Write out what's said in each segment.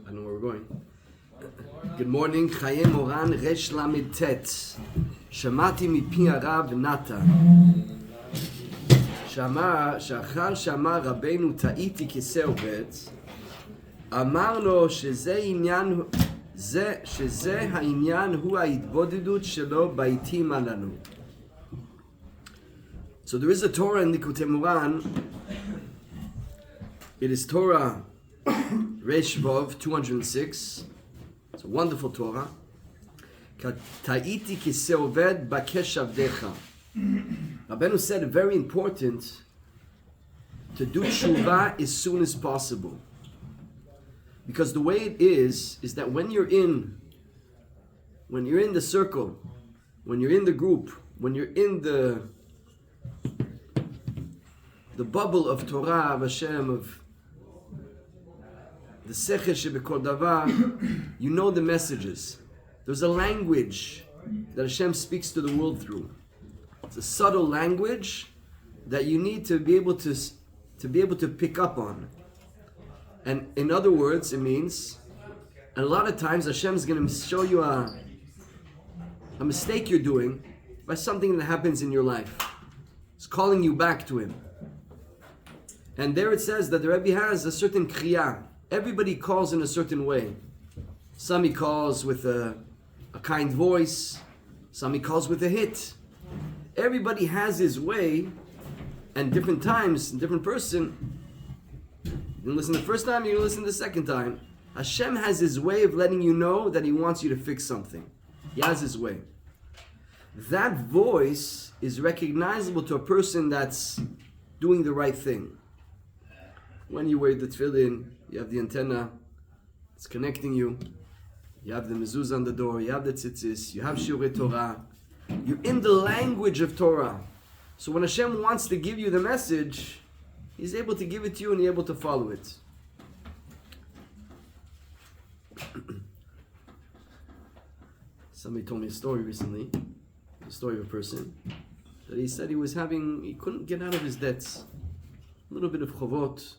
I know where we're going. Good morning, Chayé Moharan, Resh Lamed Tet. Shamati mipi Arav Natan. שאחר שאמר רבנו טעיתי כיסא עובד, אמר לו שזה העניין הוא ההתבודדות שלו בעיתים הללו. So there is a Torah in Chayé Moharan. It is Torah Resh Vov 206. It's a wonderful Torah. טעיתי כיסא עובד בקש עבדך. Rabbeinu said very important to do tshuva as soon as possible. Because the way it is that when you're in the circle, when you're in the group, when you're in the bubble of Torah, of Hashem, of the Sechel Shebekol Davar, you know the messages. There's a language that Hashem speaks to the world through. It's a subtle language that you need to be able to pick up on. And in other words, it means, and a lot of times Hashem is going to show you a mistake you're doing by something that happens in your life. It's calling you back to Him. And there it says that the Rebbe has a certain kriyah. Everybody calls in a certain way. Some he calls with a kind voice. Some he calls with a hit. Everybody has his way, and different times, different person. You didn't listen the first time, you listen the second time. Hashem has his way of letting you know that He wants you to fix something. He has his way. That voice is recognizable to a person that's doing the right thing. When you wear the tefillin, you have the antenna, it's connecting you. You have the mezuzah on the door, you have the tzitzis, you have shiurei Torah. You're in the language of Torah. So when Hashem wants to give you the message, He's able to give it to you and you're able to follow it. Somebody told me a story recently, the story of a person, that he said he couldn't get out of his debts. A little bit of chovot.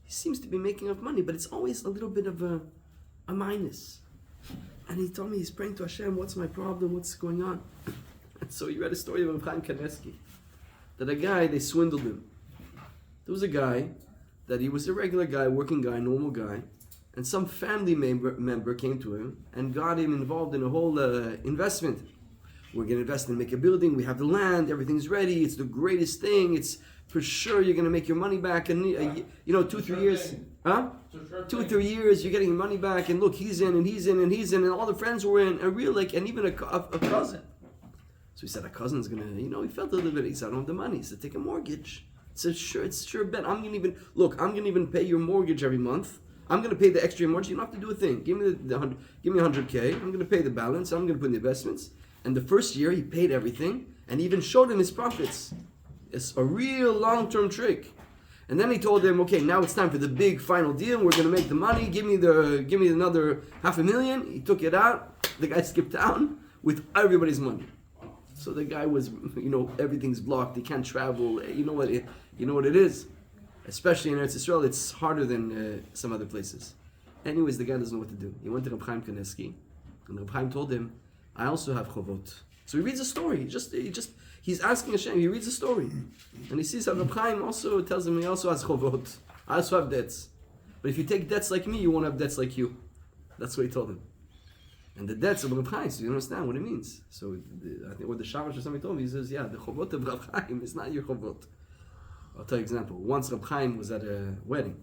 He seems to be making enough money, but it's always a little bit of a minus. And he told me he's praying to Hashem, what's my problem, what's going on? And so he read a story of Rav Chaim Kaneski, that a guy, they swindled him. There was a guy, that he was a regular guy, working guy, normal guy, and some family member came to him and got him involved in a whole investment. We're going to invest and make a building, we have the land, everything's ready, it's the greatest thing, it's for sure you're going to make your money back in 2-3 years. Huh? 2-3 years, you're getting your money back, and look, he's in, and he's in, and he's in, and all the friends were in, and even a cousin. So he said, a cousin's going to, he felt a little bit, he said, I don't have the money. He said, take a mortgage. He said, sure, it's sure bet. I'm going to even pay your mortgage every month. I'm going to pay the extra mortgage. You don't have to do a thing. Give me give me 100K. I'm going to pay the balance. I'm going to put in the investments. And the first year, he paid everything, and he even showed him his profits. It's a real long-term trick. And then he told him, okay, now it's time for the big final deal. We're going to make the money. Give me another $500,000. He took it out. The guy skipped town with everybody's money. So the guy was, everything's blocked. He can't travel. You know what it is. Especially in Eretz Yisrael, it's harder than some other places. Anyways, the guy doesn't know what to do. He went to Reb Chaim Kaneski, and Reb Chaim told him, I also have chovot. So he reads a story. He's asking Hashem. He reads a story, and he sees how Reb Chaim also tells him he also has chovot. I also have debts. But if you take debts like me, you won't have debts like you. That's what he told him. And the debts of Reb Chaim, so you understand what it means. So I think what the Shamash or somebody told me, he says, yeah, the chovot of Reb Chaim is not your chovot. I'll tell you an example. Once Reb Chaim was at a wedding.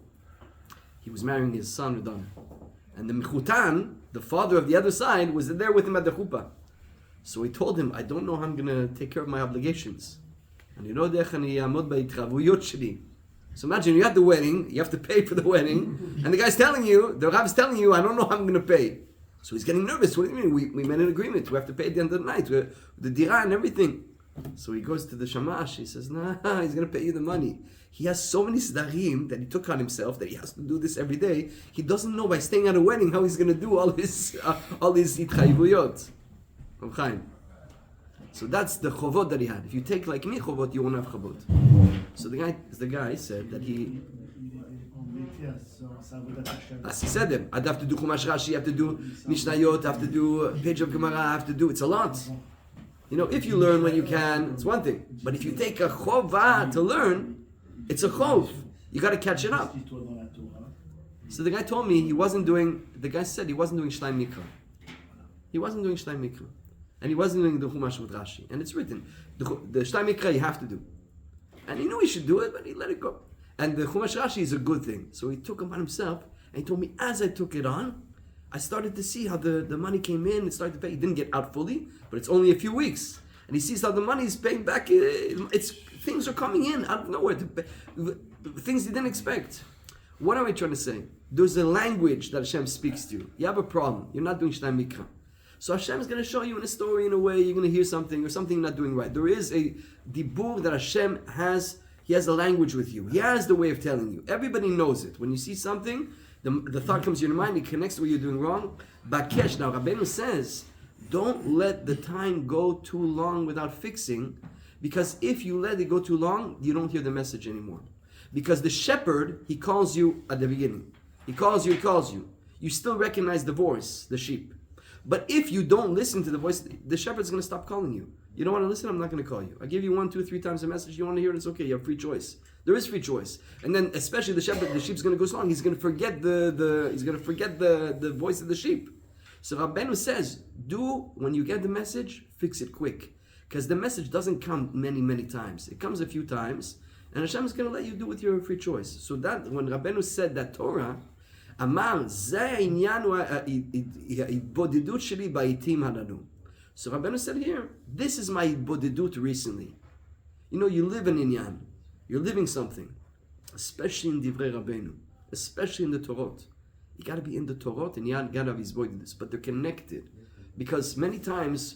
He was marrying his son, Radon. And the Mechutan, the father of the other side, was there with him at the chuppah. So he told him, I don't know how I'm going to take care of my obligations. So imagine you have the wedding, you have to pay for the wedding, and the guy's telling you, the Rav is telling you, I don't know how I'm going to pay. So he's getting nervous. What do you mean? We made an agreement. We have to pay at the end of the night. The dirah and everything. So he goes to the shamash. He says, nah, he's going to pay you the money. He has so many sedarim that he took on himself that he has to do this every day. He doesn't know by staying at a wedding how he's going to do all his itchayvuyot. So that's the chovot that he had. If you take like me chovot, you won't have chovot. So the guy said that he Yes, so Avodat Hashem. As he said them, I'd have to do Chumash Rashi, I have to do Mishnayot, I have to do a page of Gemara, I have to do, it's a lot. You know, if you learn when you can, it's one thing. But if you take a chova to learn, it's a chov. You got to catch it up. So the guy told me the guy said he wasn't doing Shlai Mikra. He wasn't doing Shlai Mikra. And he wasn't doing the Chumash with Rashi. And it's written, the Shlai Mikra you have to do. And he knew he should do it, but he let it go. And the Chumash Rashi is a good thing. So he took upon himself, and he told me, as I took it on, I started to see how the money came in, it started to pay. He didn't get out fully, but it's only a few weeks. And he sees how the money is paying back. Things are coming in out of nowhere. Things he didn't expect. What am I trying to say? There's a language that Hashem speaks to you. You have a problem. You're not doing Shnai Mikra. So Hashem is going to show you in a story, in a way, you're going to hear something or something you're not doing right. There is a dibur that Hashem has. He has a language with you. He has the way of telling you. Everybody knows it. When you see something, the thought comes to your mind, it connects to what you're doing wrong. Bakesh, now Rabbeinu says, don't let the time go too long without fixing, because if you let it go too long, you don't hear the message anymore. Because the shepherd, he calls you at the beginning. He calls you. You still recognize the voice, the sheep. But if you don't listen to the voice, the shepherd's going to stop calling you. You don't want to listen, I'm not going to call you. I give you 1, 2, 3 times a message. You want to hear it, it's okay. You have free choice. There is free choice. And then especially the shepherd, the sheep's going to go so long, he's going to forget the voice of the sheep. So Rabbeinu says, when you get the message, fix it quick. Because the message doesn't come many, many times. It comes a few times, and Hashem is going to let you do with your free choice. So that when Rabbeinu said that Torah, Amar, ze העניין הוא ההתבודדות שלי בעיתים הללו. So Rabbeinu said here, this is my bodedut recently. You know, you live in Inyan. You're living something. Especially in Divrei Rabbeinu. Especially in the Torot. You got to be in the Torot and you got to have his bodedus. But they're connected. Because many times,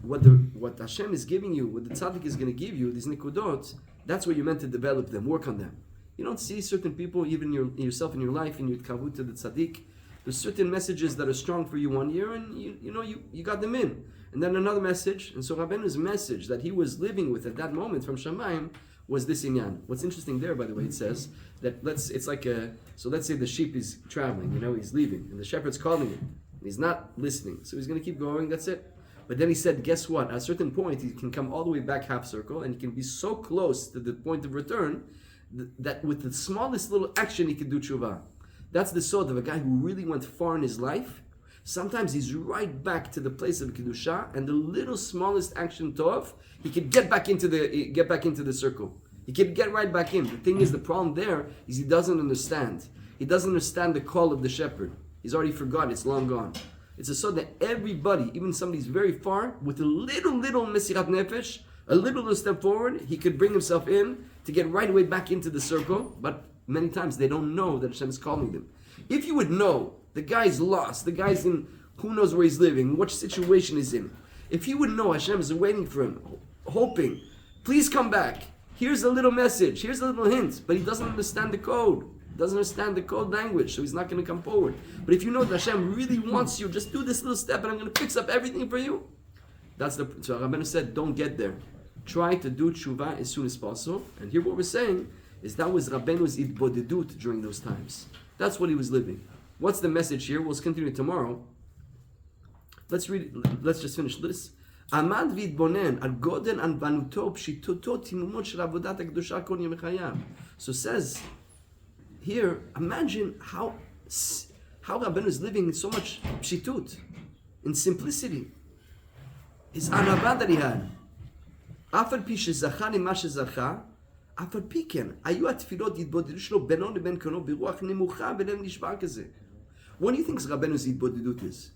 what Hashem is giving you, what the tzaddik is going to give you, these nikudot, that's where you're meant to develop them, work on them. You don't see certain people, even yourself in your life, in your kavut to the tzaddik. There's certain messages that are strong for you one year, and you got them in. And then another message, and so Rabbeinu's message that he was living with at that moment from Shamayim was this inyan. What's interesting there, by the way, it says that let's say the sheep is traveling, he's leaving, and the shepherd's calling him, and he's not listening, so he's going to keep going, that's it. But then he said, guess what? At a certain point, he can come all the way back half circle, and he can be so close to the point of return that with the smallest little action, he can do tshuva. That's the sort of a guy who really went far in his life. Sometimes he's right back to the place of Kedusha, and the little smallest action tov, he can get back into the circle. He can get right back in. The thing is, the problem there is he doesn't understand. He doesn't understand the call of the shepherd. He's already forgot. It's long gone. It's a sort that everybody, even somebody's very far, with a little mesirat nefesh, a little step forward, he could bring himself in to get right away back into the circle. But many times they don't know that Hashem is calling them. If you would know, the guy's lost, the guy's in who knows where he's living, what situation he's in. If he would know Hashem is waiting for him, hoping, please come back. Here's a little message, here's a little hint, but he doesn't understand the code. Doesn't understand the code language, so he's not going to come forward. But if you know that Hashem really wants you, just do this little step and I'm going to fix up everything for you. So Rabbeinu said, don't get there. Try to do tshuva as soon as possible. And here what we're saying is that was Rabbeinu's itbodedut during those times. That's what he was living. What's the message here? We'll continue tomorrow. Let's read it. Let's just finish this. Amad v'itbonen al goden anvanuto pshituto timumot shel avodat hakdusha kol yemei chayav. So says here, imagine how Rabbeinu is living in so much pshitut, in simplicity. His anava that he had. אף על פי שזכה למה שזכה, אף על פי כן, היו התפילות התבודדות שלו בינו לבין קנו ברוח נמוכה ולב נשבר כזה. What do you think Rabbeinu's התבודדות is?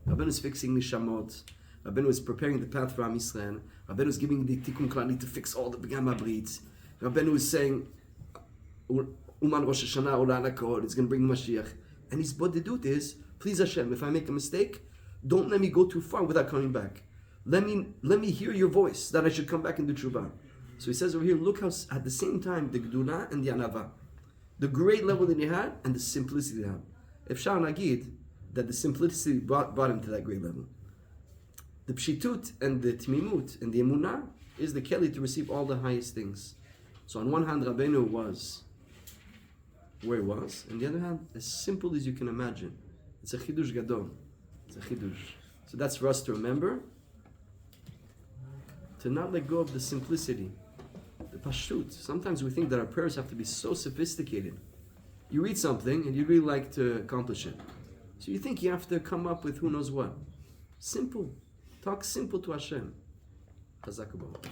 Rabbeinu is fixing nishamot. Rabbeinu is preparing the path for Am Yisrael. Rabbeinu is giving the tikkun klali to fix all the begam habrit. Rabbeinu is saying, Uman Rosh Hashanah ola lakol, it's going to bring Mashiach. And his bodedut is, please Hashem, if I make a mistake, don't let me go too far without coming back. Let me hear your voice that I should come back and do tshuva. So he says over here, look how at the same time the gdula and the anava, the great level that he had and the simplicity that he had. Efshar nagid that the simplicity brought him to that great level. The pshitut and the tmimut and the emunah is the keli to receive all the highest things. So on one hand, Rabbeinu was where he was. On the other hand, as simple as you can imagine. It's a chidush gadol. It's a chidush. So that's for us to remember. To not let go of the simplicity. The pashut. Sometimes we think that our prayers have to be so sophisticated. You read something and you really like to accomplish it. So you think you have to come up with who knows what. Simple. Talk simple to Hashem. Chazak U'Baruch.